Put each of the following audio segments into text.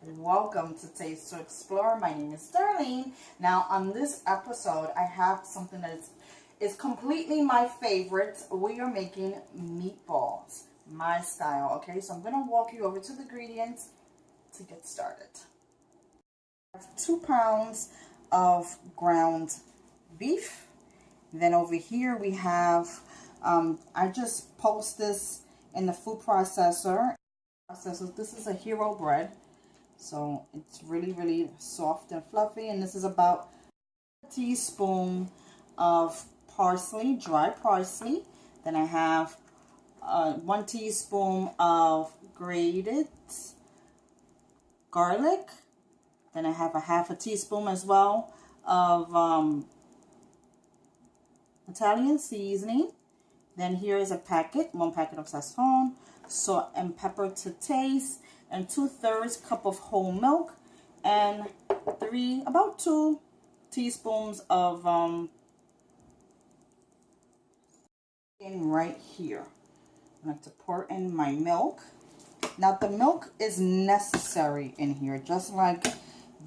Welcome to Taste to Explore. My name is Darlene. Now on this episode I have something that is completely my favorite. We are making meatballs, my style. Okay, so I'm going to walk you over to the ingredients to get started. I have 2 pounds of ground beef. Then over here we have, I just post this in the food processor. This is a hero bread, so it's really soft and fluffy, and this is about a teaspoon of parsley, dry parsley. Then I have 1 teaspoon of grated garlic. Then I have a half a teaspoon as well of Italian seasoning. Then here is a packet, 1 packet of sazon, salt and pepper to taste, and 2/3 cup of whole milk, and about 2 teaspoons of in right here. I'm going to pour in my milk. Now the milk is necessary in here, just like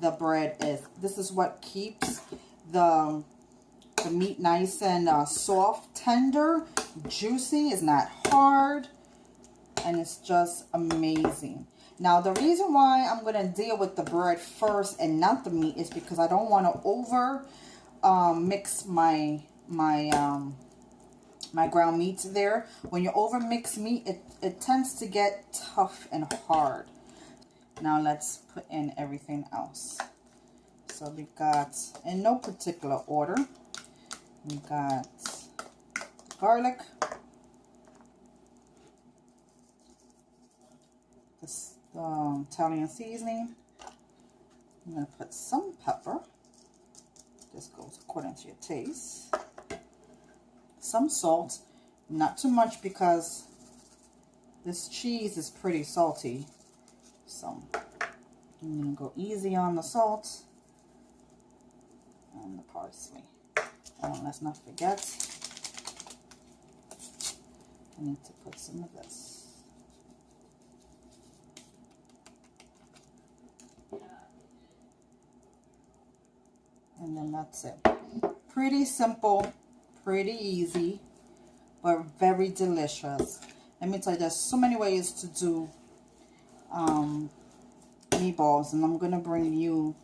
the bread is. This is what keeps the meat nice and soft, tender, juicy. It's not hard, and it's just amazing. Now the reason why I'm going to deal with the bread first and not the meat is because I don't want to over mix my ground meats there. When you over mix meat, it tends to get tough and hard. Now let's put in everything else. So we got, in no particular order, we got garlic, this Italian seasoning. I'm going to put some pepper. This goes according to your taste. Some salt, not too much because this cheese is pretty salty. So I'm going to go easy on the salt and the parsley. Oh, let's not forget, I need to put some of this. And then that's it. Pretty simple, pretty easy, but very delicious. Let me tell you, there's so many ways to do meatballs, and I'm going to bring you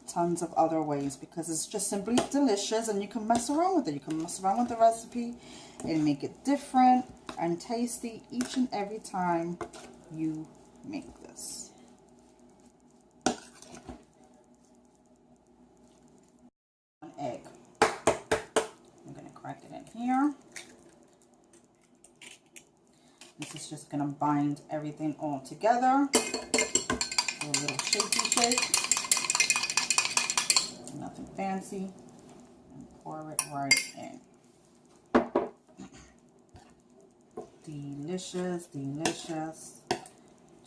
tons of other ways because it's just simply delicious, and you can mess around with it. You can mess around with the recipe and make it different and tasty each and every time you make this. One egg. I'm going to crack it in here. This is just going to bind everything all together. Do a little shaky shake. Nothing fancy. And pour it right in. Delicious, delicious.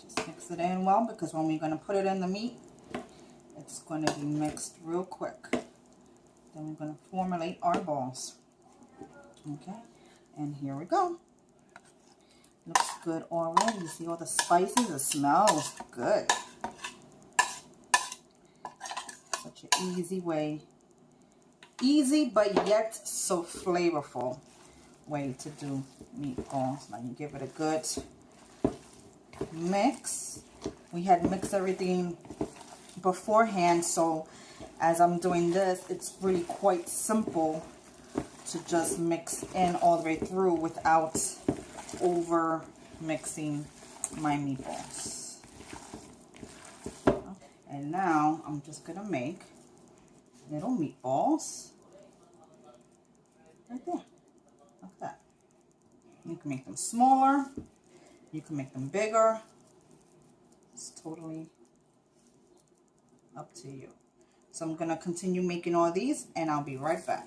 Just mix it in well, because when we're going to put it in the meat, it's going to be mixed real quick. Then we're going to formulate our balls. Okay, and here we go. Looks good already. You see all the spices? It smells good. Such an easy way. Easy, but yet so flavorful way to do meatballs. Now you give it a good mix. We had mixed everything beforehand, so as I'm doing this, it's really quite simple to just mix in all the way through without over mixing my meatballs. And now I'm just gonna make little meatballs right there, like that. You can make them smaller, you can make them bigger. It's totally up to you. So I'm gonna continue making all these, and I'll be right back.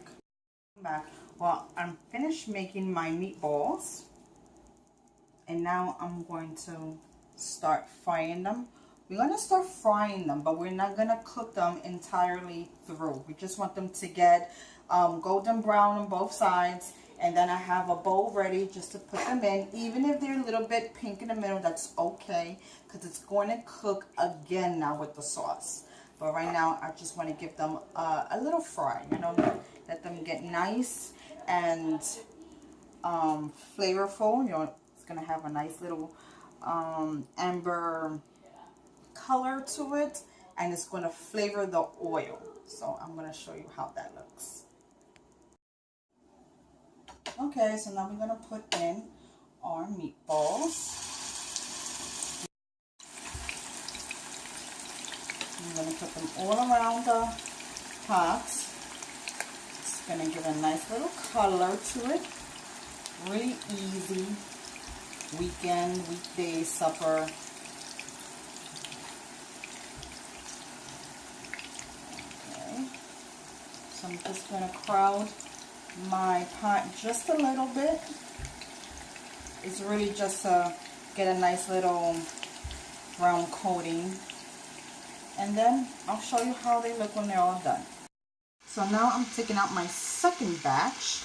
Well, I'm finished making my meatballs, and now I'm going to start frying them. We're going to start frying them, but we're not going to cook them entirely through. We just want them to get golden brown on both sides, And then I have a bowl ready just to put them in. Even if they're a little bit pink in the middle, that's okay, because it's going to cook again now with the sauce. But right now, I just want to give them a little fry, you know, let them get nice and flavorful. You know, it's going to have a nice little amber color to it, and it's going to flavor the oil. So I'm going to show you how that looks. Okay, so now we're going to put in our meatballs. I'm going to put them all around the pot. It's going to give a nice little color to it. Really easy weekend, weekday supper. Okay, so I'm just going to crowd my pot just a little bit. It's really just to get a nice little brown coating, and then I'll show you how they look when they're all done. So now I'm taking out my second batch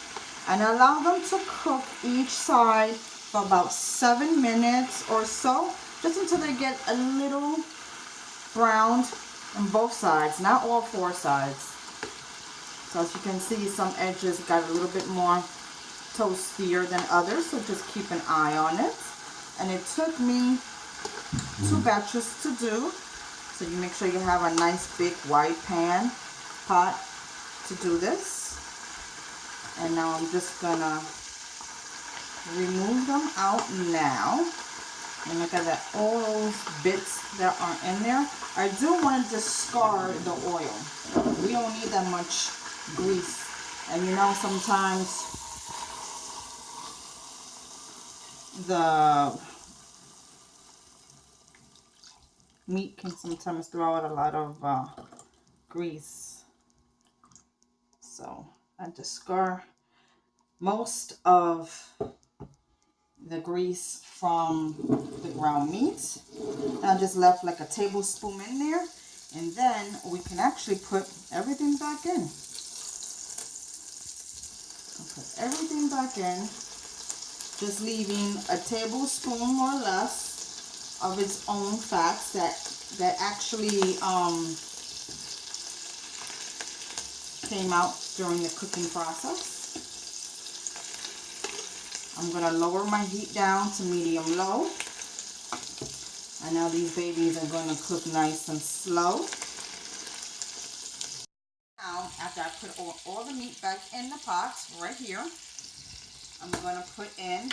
and allow them to cook each side for about 7 minutes or so, just until they get a little browned on both sides, not all 4 sides. So as you can see, some edges got a little bit more toastier than others, so just keep an eye on it. And it took me 2 batches to do, so you make sure you have a nice big wide pot to do this. And now I'm just gonna remove them out now. And look at that, all those bits that are in there. I do want to discard the oil. We don't need that much grease. And you know, sometimes the meat can sometimes throw out a lot of grease. So I discard most of the grease from the ground meat. And I just left like a tablespoon in there, and then we can actually put everything back in. I'll put everything back in, just leaving a tablespoon or less of its own fats that actually came out during the cooking process. I'm going to lower my heat down to medium low. And now these babies are going to cook nice and slow. Now, after I put all the meat back in the pot, right here, I'm going to put in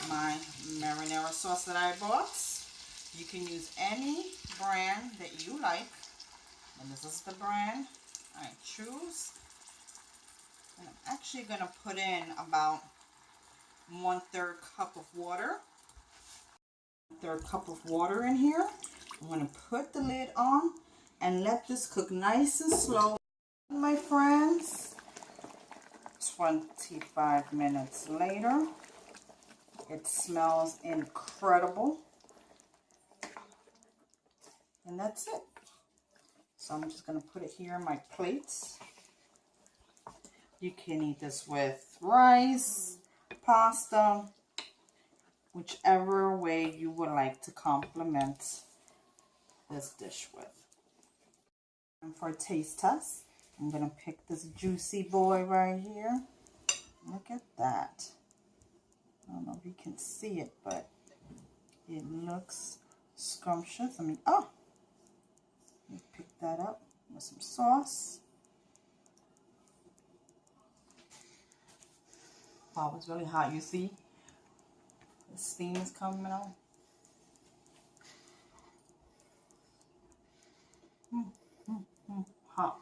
my marinara sauce that I bought. You can use any brand that you like. And this is the brand I choose. And I'm actually going to put in about 1/3 cup of water. 1/3 cup of water in here. I'm going to put the lid on and let this cook nice and slow. My friends, 25 minutes later, it smells incredible. And that's it. So I'm just going to put it here in my plates. You can eat this with rice, pasta, whichever way you would like to complement this dish with. And for a taste test, I'm going to pick this juicy boy right here. Look at that. I don't know if you can see it, but it looks scrumptious. Let me pick that up with some sauce. Wow, it's really hot. You see? The steam is coming out. Hot.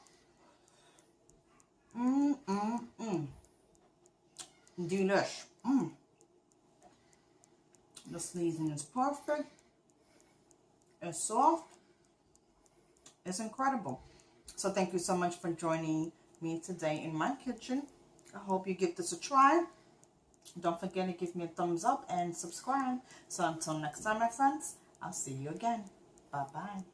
Delish. The seasoning is perfect. It's soft. It's incredible. So thank you so much for joining me today in my kitchen. I hope you give this a try. Don't forget to give me a thumbs up and subscribe. So until next time, my friends, I'll see you again. Bye-bye.